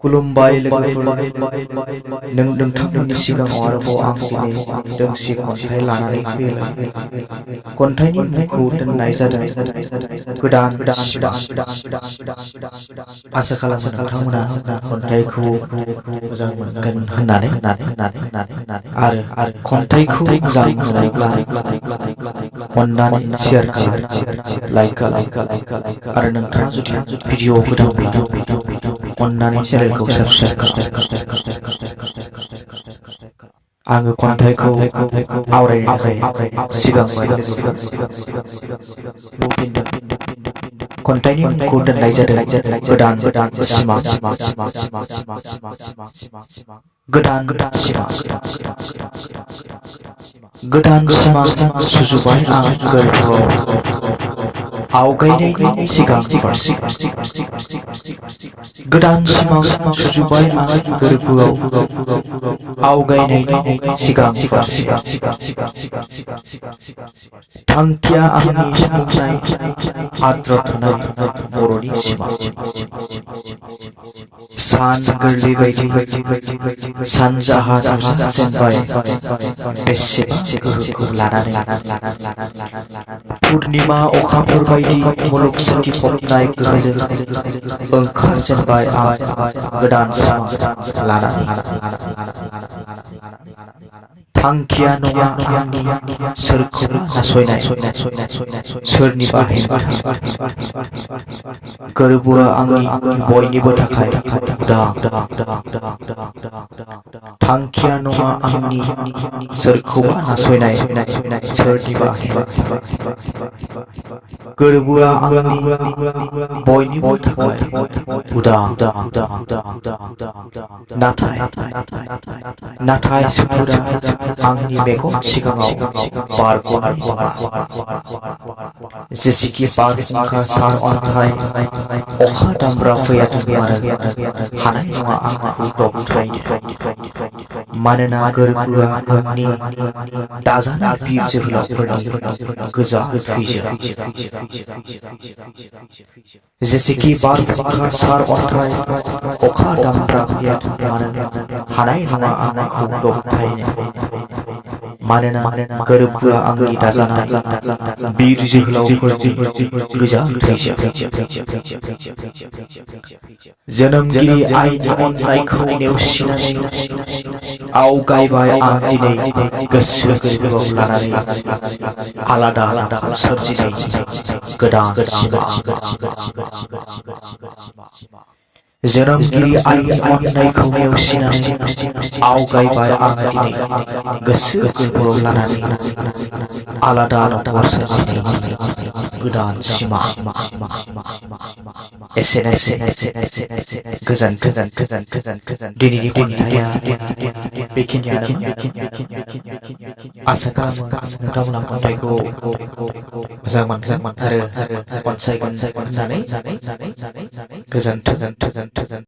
खुलुमबाय लोगोफोर नोंथांमोननि सिगाङाव आरोबाव आं दिनै दोंसे खन्थाइ लानानै फैबाय। खन्थाइनि मुंखौ दोननाय जादों गोदान सिमां। आसा खालामो नोंथांमोना खन्थाइखौ मोजां मोनगोन होननानै आरो खन्थाइखौ मोजां मोनोब्ला अन्नानै शेयार खालाम, लाइक खालाम आरो नोंथाङा जुदि भिडिअ गोदानब्ला अन्नानै चेनेलखौ साबस्क्राइब खालाम। आङो खन्थाइखौ आवरायनो थाखाय सिगांबाय बुंफिनदों। खन्थाइनि मुंखौ दोननाय जादों गोदान सिमां। गोदान सिमां। गोदान सिमां सुजुबाय आं गोरबोआव आवगायनायनि सिगां फारसे। गोदान सिमां सुजुबाय आं गोरबोआव आवगायनायनि सिगां फारसे। थांखिया आंनि सुफुंनाय आद्रा थानाय बर'नि सिमां। सान गोरलै बायदि सानजाहा नुजाजेनबाय बेसेबां गोहोखौ लानानै। पुर्णिमा अखाफोर बायदि मुलुग सोथिफबनाय गोहोजों ओंखारजेनबाय आं गोदान सिमां लानानै। थांखिया नङा आंनि सोरखौबा नासयनाय, सोरनिबा हेंथा। गोरबोआ आंनि बयनिबो थाखाय उदां। थांखिया नङा आंनि सोरखौबा नासयनाय, सोरनिबा हेंथा। गोरबोआ आंनि बयनिबो थाखाय उदां। नाथाय सुखुरा आंनि मेगन सिगाङाव बारग'नाय नङा। जेसेखि बारहुंखा, सार अन्थाइ, अखा दामब्रा फैयाथों मानो हानाय नङा आंखौ दबथायनो। मानोना गोरबोआ आंनि दाजानाय बिर जोहोलावफोरनि गोजा थैजों। जेसेखि बारहुंखा, सार अन्थाइ, अखा दामब्रा फैयाथों मानो हानाय नङा आंखौ दबथायनो। मानोना गोरबोआ आंनि दाजानाय बिर जोहोलावफोरनि गोजा थैजों। जोनोमगिरि आइनि अननायखौ नेवसिनानै आवगायबाय आं दिनै गोसो गोरबोआव लानानै आलादा सोरजिनायनि गोदान सिमां। जोनोमगिरि आइनि अननायखौ नेवसिनानै आवगायबाय आं दिनै गोसो गोरबोआव लानानै आलादा सोरजिनायनि गोदान सिमां। एसेनोसै गोजोन्थों। दिनैनि खन्थाइया बेखिनियानोमोन। आसा खालामो नोंथांमोना खन्थाइखौ मोजां मोनगोन आरो अनसायगोन होननानै। गोजोन्थों।